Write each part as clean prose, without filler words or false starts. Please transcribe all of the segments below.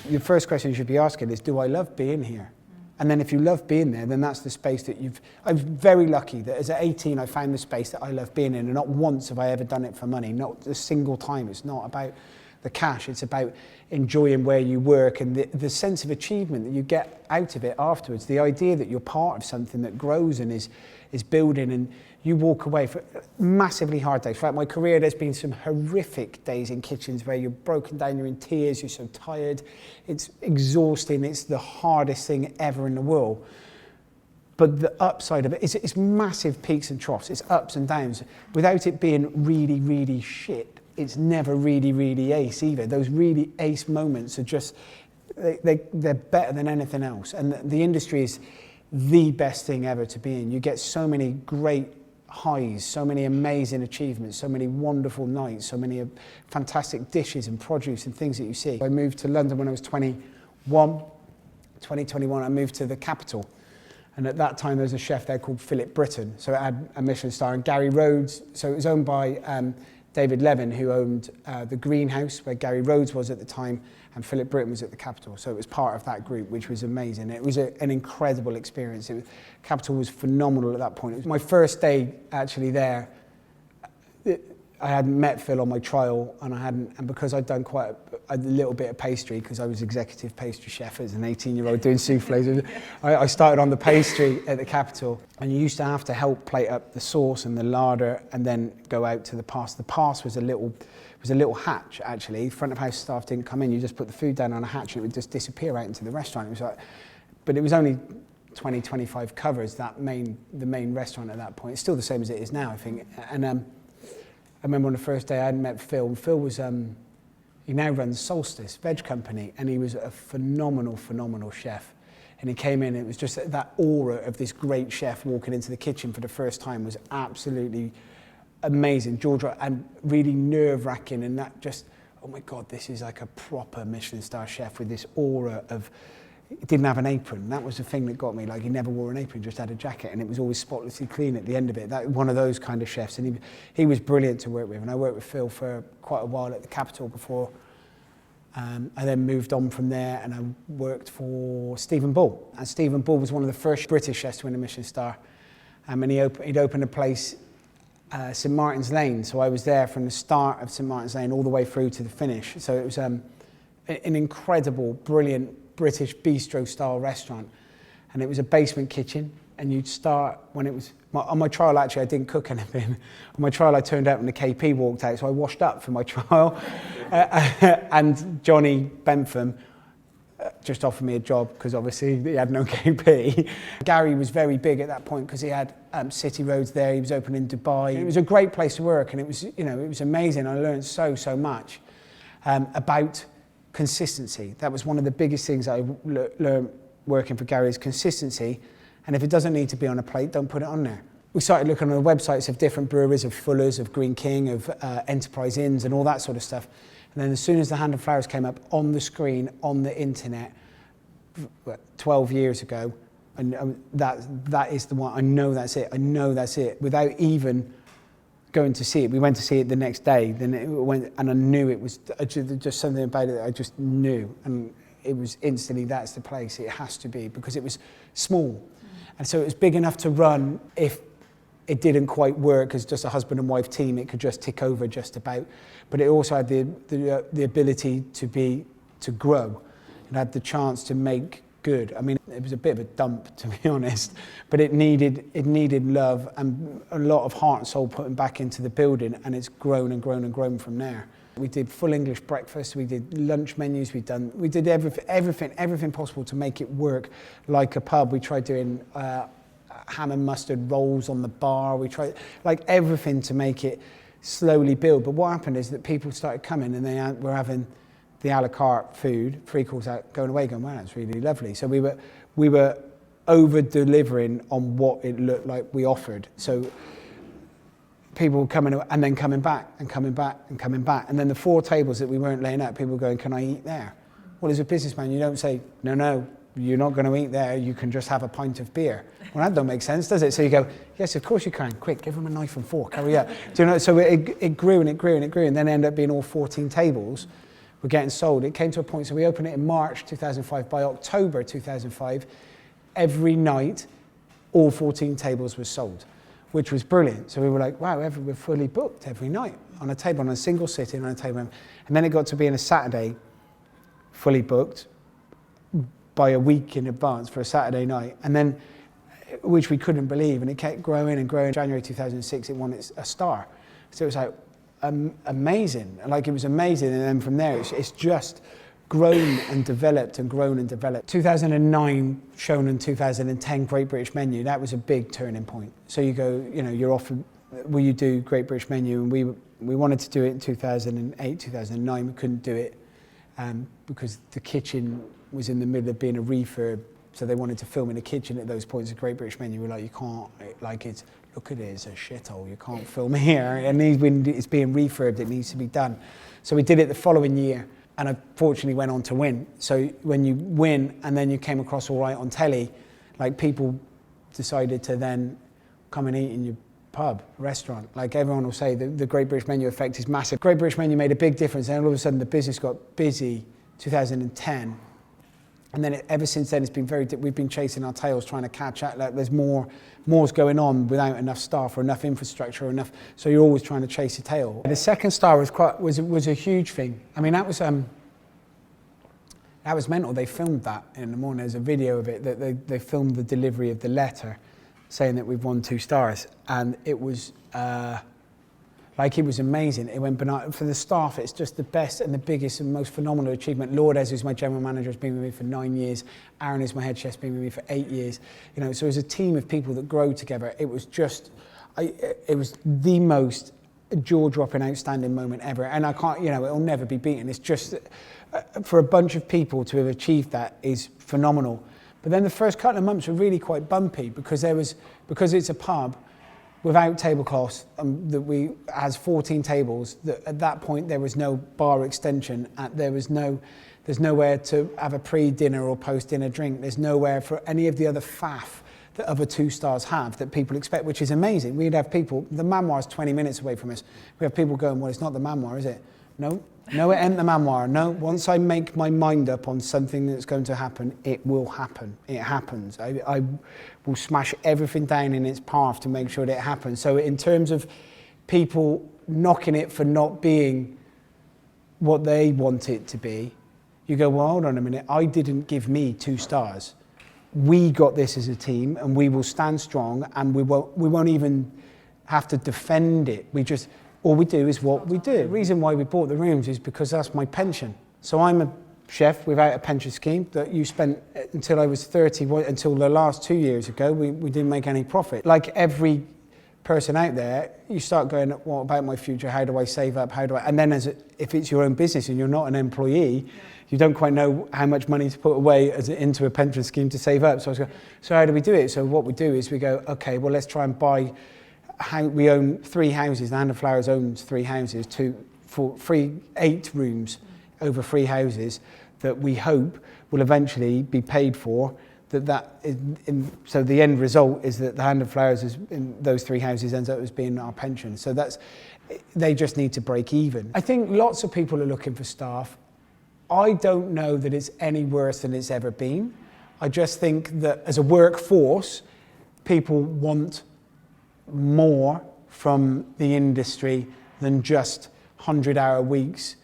Your first question you should be asking is, do I love being here? And then if you love being there, then that's the space that I'm very lucky that as at 18, I found the space that I love being in, and not once have I ever done it for money, not a single time. It's not about the cash, it's about enjoying where you work and the sense of achievement that you get out of it afterwards. The idea that you're part of something that grows and is building, and you walk away for massively hard days. Throughout my career, there's been some horrific days in kitchens where you're broken down, you're in tears, you're so tired. It's exhausting, it's the hardest thing ever in the world. But the upside of it is it's massive peaks and troughs, it's ups and downs. Without it being really, really shit, it's never really, really ace either. Those really ace moments are just, they're better than anything else. And the industry is the best thing ever to be in. You get so many great highs, so many amazing achievements, so many wonderful nights, so many fantastic dishes and produce and things that you see. I moved to London when I was 2021, I moved to the capital. And at that time there was a chef there called Philip Britton. So it had a Michelin star, and Gary Rhodes, so it was owned by David Levin, who owned the greenhouse where Gary Rhodes was at the time, and Philip Britton was at the Capital. So it was part of that group, which was amazing. It was an incredible experience. Capital was phenomenal at that point. It was my first day actually there. I hadn't met Phil on my trial, and because I'd done quite a little bit of pastry, because I was executive pastry chef as an 18-year-old doing soufflés. I started on the pastry at the Capital, and you used to have to help plate up the sauce and the larder, and then go out to the pass. The pass was a little hatch actually. Front of house staff didn't come in. You just put the food down on a hatch, and it would just disappear out into the restaurant. It was like, but it was only 20-25 covers, the main restaurant at that point. It's still the same as it is now, I think. And I remember on the first day I hadn't met Phil, and Phil was, he now runs Solstice Veg Company, and he was a phenomenal chef. And he came in, it was just that aura of this great chef walking into the kitchen for the first time was absolutely amazing, jaw-dropping, and really nerve-wracking, and that just, oh my God, this is like a proper Michelin star chef with this aura of, he didn't have an apron. That was the thing that got me. Like, he never wore an apron, just had a jacket, and it was always spotlessly clean at the end of it. That one of those kind of chefs, and he was brilliant to work with. And I worked with Phil for quite a while at the Capital before. I then moved on from there, and I worked for Stephen Bull. And Stephen Bull was one of the first British chefs to win a Michelin star. And he'd opened a place, St Martin's Lane. So I was there from the start of St Martin's Lane all the way through to the finish. So it was an incredible, brilliant British bistro-style restaurant, and it was a basement kitchen. And you'd start when it was on my trial. Actually, I didn't cook anything. On my trial, I turned up and the KP walked out, so I washed up for my trial. And Johnny Bentham just offered me a job because obviously he had no KP. Gary was very big at that point because he had City Roads there. He was opening in Dubai. It was a great place to work, and it was, it was amazing. I learned so much about consistency. That was one of the biggest things I learned working for Gary, is consistency. And if it doesn't need to be on a plate, don't put it on there. We started looking on the websites of different breweries, of Fuller's, of Green King, of Enterprise Inns, and all that sort of stuff. And then as soon as the Hand of Flowers came up on the screen, on the internet, 12 years ago, and that is the one. I know that's it. I know that's it. Without even going to see it, we went to see it the next day. Then it went, and I knew it was just something about it that I just knew, and it was instantly, that's the place. It has to be, because it was small. And so it was big enough to run. If it didn't quite work as just a husband and wife team, it could just tick over just about. But it also had the ability to grow. It had the chance to make good. I mean, it was a bit of a dump, to be honest, but it needed love and a lot of heart and soul putting back into the building, and it's grown and grown and grown from there. We did full English breakfast, we did lunch menus, we did everything possible to make it work like a pub. We tried doing ham and mustard rolls on the bar. We tried like everything to make it slowly build. But what happened is that people started coming, and they were having the a la carte food, 3 calls out, going away, going, wow, that's really lovely. So we were over delivering on what it looked like we offered. So people were coming and then coming back and coming back and coming back. And then the 4 tables that we weren't laying out, people were going, can I eat there? Well, as a businessman, you don't say, no, you're not going to eat there. You can just have a pint of beer. Well, that don't make sense, does it? So you go, yes, of course you can. Quick, give them a knife and fork. Hurry up. Do you know? So it grew and it grew and it grew, and then ended up being all 14 tables were getting sold. It came to a point, so we opened it in March 2005. By October 2005, every night, all 14 tables were sold, which was brilliant. So we were like, wow, we're fully booked every night on a table, on a single sitting on a table. And then it got to being a Saturday, fully booked by a week in advance for a Saturday night. And then, which we couldn't believe, and it kept growing and growing. January 2006, it won a star. So it was like amazing, like it was amazing. And then from there, it's just grown and developed and grown and developed. 2009, shown in 2010, Great British Menu, that was a big turning point. So you go, you're often, will you do Great British Menu? And we wanted to do it in 2008, 2009, we couldn't do it because the kitchen was in the middle of being a refurb. So they wanted to film in the kitchen at those points. A Great British Menu, we're like, you can't, look at it, it's a shithole, you can't film here. And it's being refurbed, it needs to be done. So we did it the following year, and I fortunately went on to win. So when you win, and then you came across all right on telly, like people decided to then come and eat in your pub, restaurant. Like everyone will say, the Great British Menu effect is massive. Great British Menu made a big difference, and all of a sudden the business got busy, 2010. And then ever since then, it's been we've been chasing our tails, trying to catch up. Like there's more's going on without enough staff or enough infrastructure or enough. So you're always trying to chase your tail. The second star was a huge thing. I mean, that was mental. They filmed that in the morning. There's a video of it that they filmed the delivery of the letter, saying that we've won 2 stars, and it was. It was amazing. It went bananas. For the staff, it's just the best and the biggest and most phenomenal achievement. Lourdes, who's my general manager, has been with me for 9 years. Aaron, who's my head chef, has been with me for 8 years. So as a team of people that grow together, it was just, it was the most jaw-dropping, outstanding moment ever. And I can't, it'll never be beaten. It's just, for a bunch of people to have achieved that is phenomenal. But then the first couple of months were really quite bumpy because it's a pub without tablecloths, has 14 tables. At that point, there was no bar extension. There's nowhere to have a pre-dinner or post-dinner drink. There's nowhere for any of the other faff that other 2 stars have that people expect, which is amazing. We'd have people, the Manoir is 20 minutes away from us. We have people going, well, it's not the Manoir, is it? No, it ain't the Manoir. No, once I make my mind up on something that's going to happen, it will happen. It happens. I will smash everything down in its path to make sure that it happens. So in terms of people knocking it for not being what they want it to be, you go, well, hold on a minute. I didn't give me 2 stars. We got this as a team, and we will stand strong, and we won't even have to defend it. All we do is what we do. The reason why we bought the rooms is because that's my pension. So I'm a chef without a pension scheme that you spent until I was 30, until the last 2 years ago, we didn't make any profit. Like every person out there, you start going, what about my future? How do I save up? And then if it's your own business and you're not an employee, you don't quite know how much money to put away into a pension scheme to save up. So I was going, so how do we do it? So what we do is we go, okay, well, let's try and buy. We own 3 houses. The Hand of Flowers owns 3 houses, 8 rooms over 3 houses that we hope will eventually be paid for. So the end result is that the Hand of Flowers in those 3 houses ends up as being our pension. So they just need to break even. I think lots of people are looking for staff. I don't know that it's any worse than it's ever been. I just think that as a workforce, people want more from the industry than just 100-hour weeks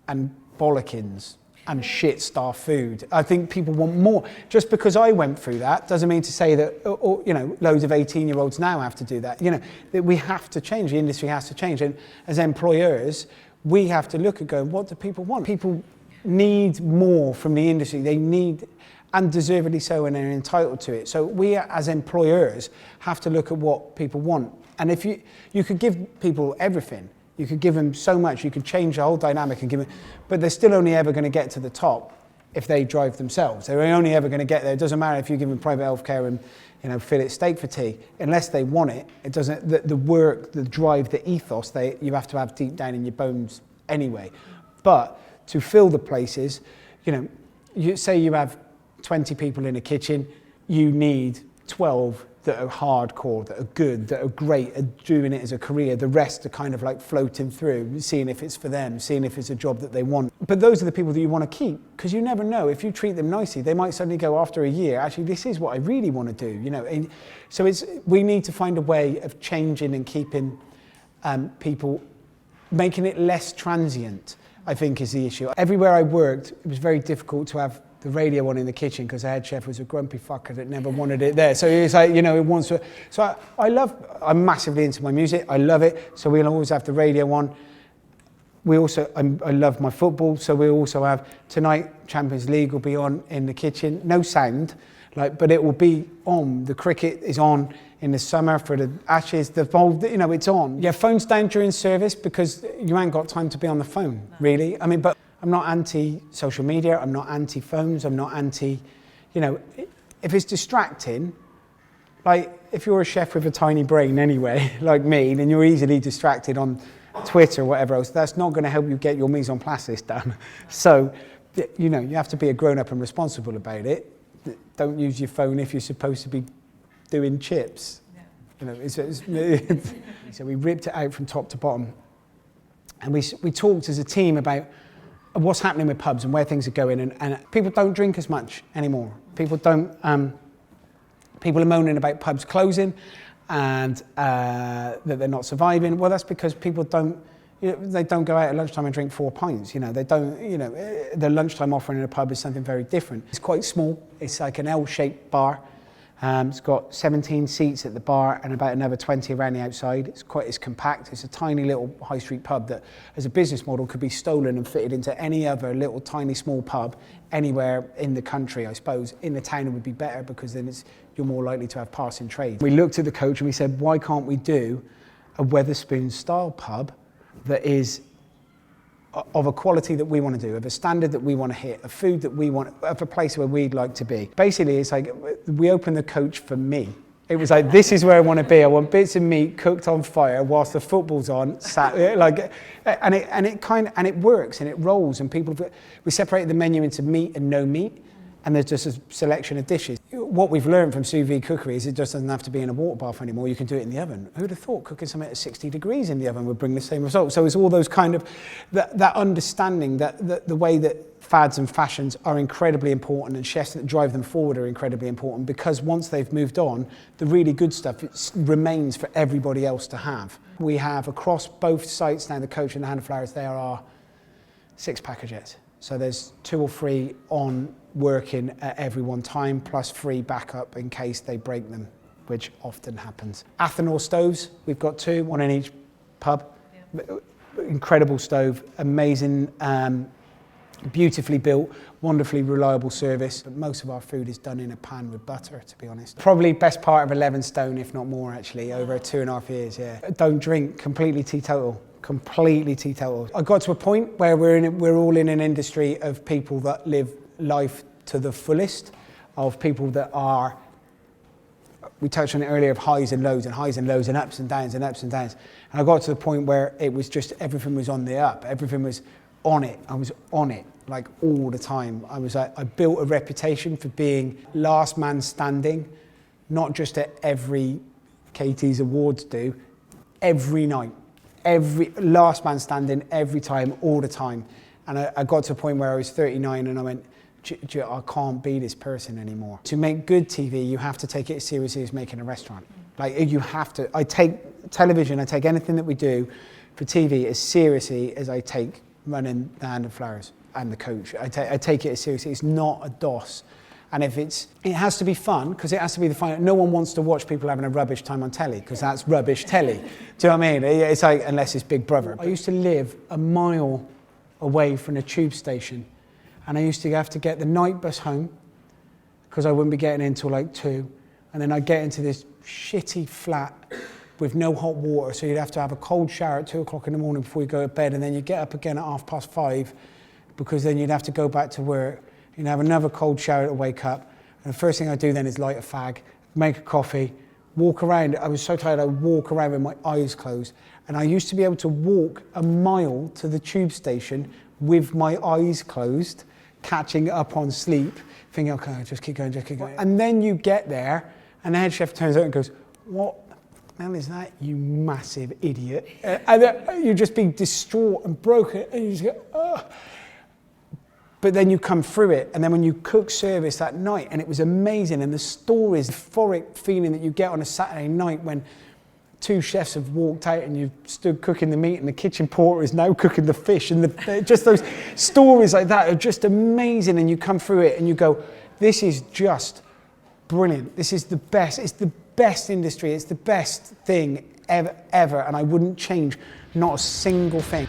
and bollockins and shit staff food. I think people want more. Just because I went through that doesn't mean to say that loads of 18-year-olds now have to do that. That we have to change. The industry has to change. And as employers, we have to look at going, what do people want? People need more from the industry. They need, and deservedly so, and they're entitled to it. So we as employers have to look at what people want. And if you could give people everything, you could give them so much, you could change the whole dynamic and give them, but they're still only ever going to get to the top if they drive themselves. They're only ever going to get there. It doesn't matter if you give them private healthcare and fillet steak for tea. Unless they want it, it doesn't. The work, the drive, the ethos, you have to have deep down in your bones anyway. But to fill the places, you say you have 20 people in a kitchen, you need 12 that are hardcore, that are good, that are great, are doing it as a career. The rest are kind of like floating through, seeing if it's for them, seeing if it's a job that they want. But those are the people that you want to keep, because you never know. If you treat them nicely, they might suddenly go after a year, actually, this is what I really want to do, you know. And so we need to find a way of changing and keeping people, making it less transient, I think, is the issue. Everywhere I worked, it was very difficult to have the radio on in the kitchen because the head chef was a grumpy fucker that never wanted it there. So it's like, you know, it wants to. So I'm massively into my music. I love it. So we'll always have the radio on. We also, I love my football. So we also have tonight, Champions League will be on in the kitchen. No sound, but it will be on. The cricket is on in the summer for the Ashes. The whole, you know, it's on. Yeah, phone's down during service because you ain't got time to be on the phone, really. I mean, but I'm not anti-social media, I'm not anti-phones, I'm not anti, you know, if it's distracting, like if you're a chef with a tiny brain anyway, like me, then you're easily distracted on Twitter or whatever else. That's not going to help you get your mise en place list done. So, you know, you have to be a grown-up and responsible about it. Don't use your phone if you're supposed to be doing chips. Yeah. You know, so we ripped it out from top to bottom. And we talked as a team about what's happening with pubs and where things are going, and people don't drink as much anymore. People are moaning about pubs closing and that they're not surviving. Well, that's because people don't, you know, they don't go out at lunchtime and drink 4 pints. You know, they don't, you know, the lunchtime offering in a pub is something very different. It's quite small. It's like an L-shaped bar. It's got 17 seats at the bar and about another 20 around the outside. It's compact. It's a tiny little high street pub that, as a business model, could be stolen and fitted into any other little tiny small pub anywhere in the country, I suppose. In the town it would be better because then you're more likely to have passing trade. We looked at the coach and we said, why can't we do a Wetherspoon style pub that is of a quality that we want to do, of a standard that we want to hit, a food that we want, of a place where we'd like to be. Basically, it's like we opened the coach for me. It was like, this is where I want to be. I want bits of meat cooked on fire whilst the football's on, and it works and it rolls. And we separated the menu into meat and no meat, and there's just a selection of dishes. What we've learned from sous vide cookery is it just doesn't have to be in a water bath anymore. You can do it in the oven. Who'd have thought cooking something at 60 degrees in the oven would bring the same result? So it's all those kind of, that understanding that the way that fads and fashions are incredibly important and chefs that drive them forward are incredibly important, because once they've moved on, the really good stuff remains for everybody else to have. We have across both sites now, the Coach and the Hand of Flowers, there are 6 packagettes. So there's 2 or 3 on working at every one time, plus 3 backup in case they break them, which often happens. Athanor stoves, we've got 2, 1 in each pub. Yeah. Incredible stove, amazing, beautifully built, wonderfully reliable service. But most of our food is done in a pan with butter, to be honest. Probably best part of 11 stone, if not more actually, over 2.5 years, yeah. Don't drink, completely teetotal. Completely teetotal. I got to a point where we're all in an industry of people that live life to the fullest, of people that are, we touched on it earlier, of highs and lows and highs and lows and ups and downs and ups and downs. And I got to the point where it was just, everything was on the up, everything was on it. I was on it, like all the time. I built a reputation for being last man standing, not just at every Katie's Awards do, every night. Every last man standing, every time, all the time. And I got to a point where I was 39 and I went, I can't be this person anymore. To make good TV, you have to take it as seriously as making a restaurant. Like, you have to. I take television, I take anything that we do for TV as seriously as I take running the Hand of Flowers and the Coach. I take it as seriously. It's not a DOS. And if it has to be fun, because it has to be the fun. No one wants to watch people having a rubbish time on telly, because that's rubbish telly. Do you know what I mean? It's like, unless it's Big Brother. I used to live a mile away from a tube station, and I used to have to get the night bus home, because I wouldn't be getting in till like 2, and then I'd get into this shitty flat with no hot water, so you'd have to have a cold shower at 2 o'clock in the morning before you go to bed, and then you get up again at 5:30, because then you'd have to go back to work. You'd have another cold shower to wake up. And the first thing I do then is light a fag, make a coffee, walk around. I was so tired, I would walk around with my eyes closed. And I used to be able to walk a mile to the tube station with my eyes closed, catching up on sleep, thinking, okay, just keep going. And then you get there, And the head chef turns out and goes, what the hell is that, you massive idiot? And you're just being distraught and broken, and you just go, oh. But then you come through it, and then when you cook service that night, and it was amazing, and the stories, the euphoric feeling that you get on a Saturday night when 2 chefs have walked out and you've stood cooking the meat and the kitchen porter is now cooking the fish, and just those stories like that are just amazing, and you come through it and you go, this is just brilliant. This is the best. It's the best industry. It's the best thing ever, and I wouldn't change not a single thing.